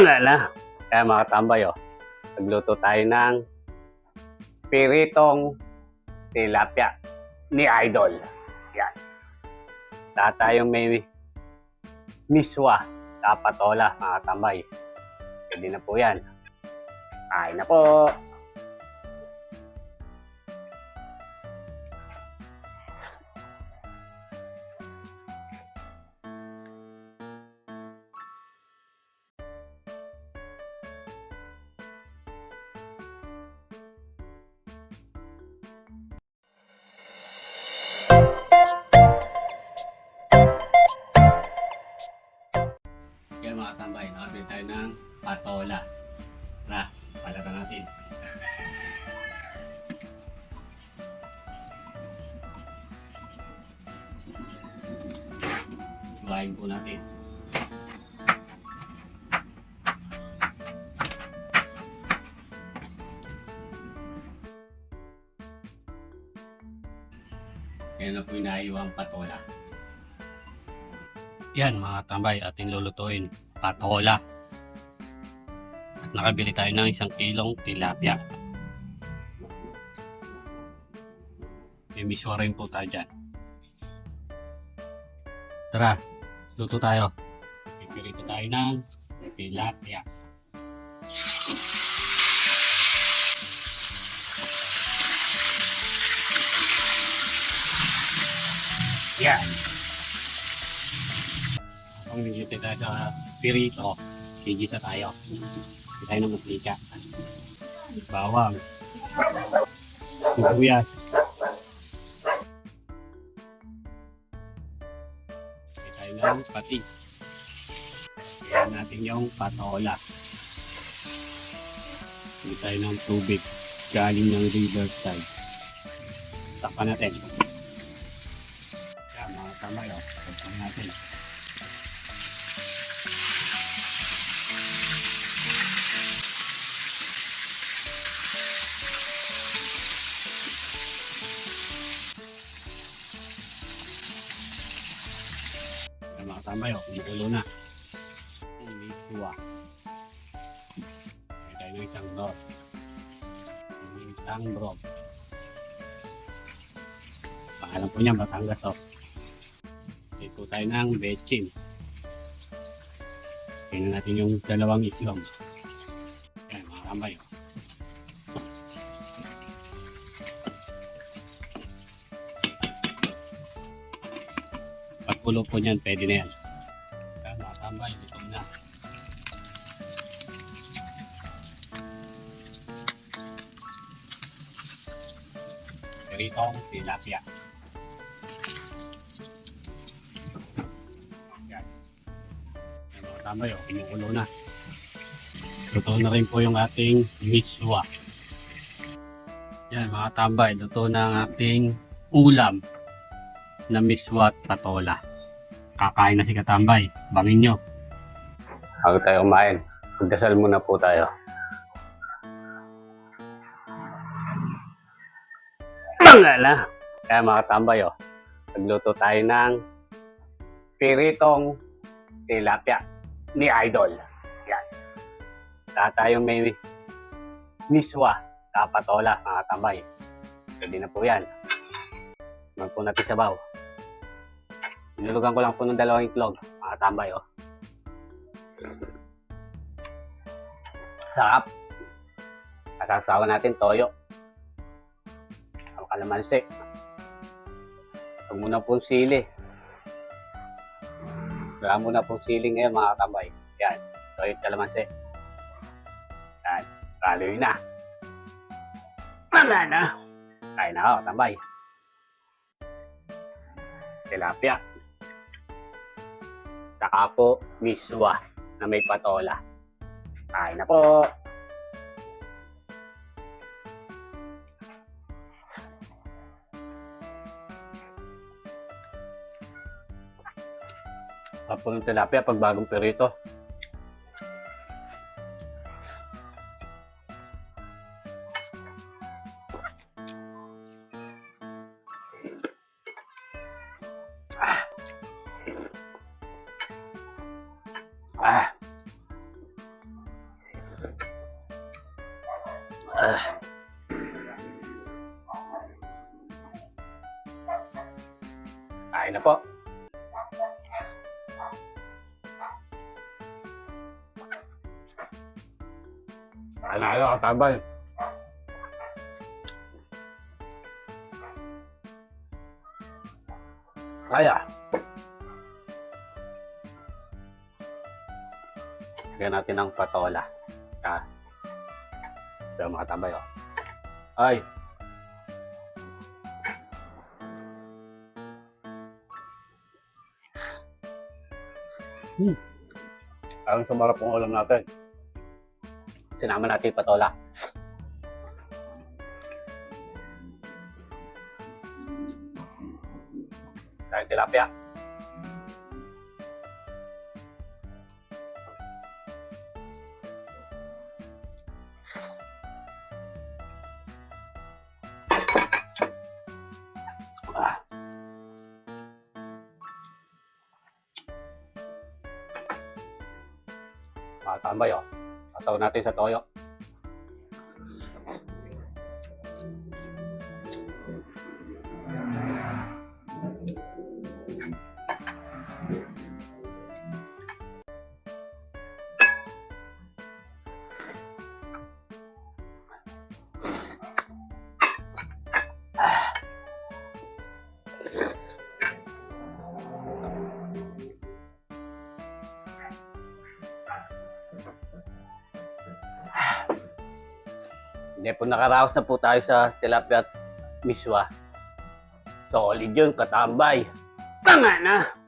na. Kaya mga tambay, nagluto tayo ng piritong tilapia ni Idol. Yan. Lahat tayong may miswa sa patola, mga tambay. Pwede na po yan. Kain na po. Yan mga tambay, nakabili tayo ng patola. Tara, palatan natin. Hiwain po natin. Yan na po yung naiwang patola. Yan mga tambay, ating lulutuin patola. At nakabili tayo ng 1 kilong tilapia. May miswa rin po tayo dyan. Tara, luto tayo. Pipirito tayo ng tilapia. Yan. Kung nilipit tayo sa pirito, sigisa tayo. Hindi tayo ng maplika. Bawang. Sibuyas. Hindi tayo ng pati. Ayan natin yung patola. Hindi tayo ng tubig. Galing ng riverside. Takpan natin. Ayan mga kamay. Takpan natin. Mga tambay, kumukulo na. Miswa. May tayo ng isang broth. Isang broth. Pangalan po niya, Batangas. Ito tayo ng bechin. Tingnan natin yung dalawang itlog. Ayan, mga tambay. Pagkulo po niyan, pwede na yan. Kaya mga tambay, ito na. Piritong tilapia. Yan. Yan mga tambay, kumukulo na. Luto na rin po yung ating miswa. Yan mga tambay, luto na ang ating ulam na miswa at patola. Kakain na si Katambay. Bangin nyo. Bago tayo kumain, magdasal muna po tayo. Na. Kaya mga Katambay, nagluto tayo ng piritong tilapia ni Idol. Yan. Lahat tayong may miswa sa patola, mga Katambay. Pwede na po yan. Mag po natin sabaw. Nilulugan ko lang po ng 2 itlog, mga tambay. Sarap. Kasasawa natin toyo. Ang kalamansi. Huwag muna pong sili. Wala muna pong sili ngayon, mga tambay. Yan. Toyo at kalamansi. Yan. Kaloy na. Wala na. Kain na ako, tambay. Tilapia. Saka po miswa na may patola. Kain na po. Sarap po ng tilapia pag bagong pirito. Kain na po. Kain na kayo, katambay. Kaya. Lagyan natin ng patola. Pero mga tambay, oh. Ay. Parang sumarap ang ulam natin. Sinama natin yung patola. Dahil tilapia. Mga tambay, oh. Sasaw natin sa toyo. Hindi po nakaraos na po tayo sa tilapia at miswa. Solid yun, katambay. Tanga na!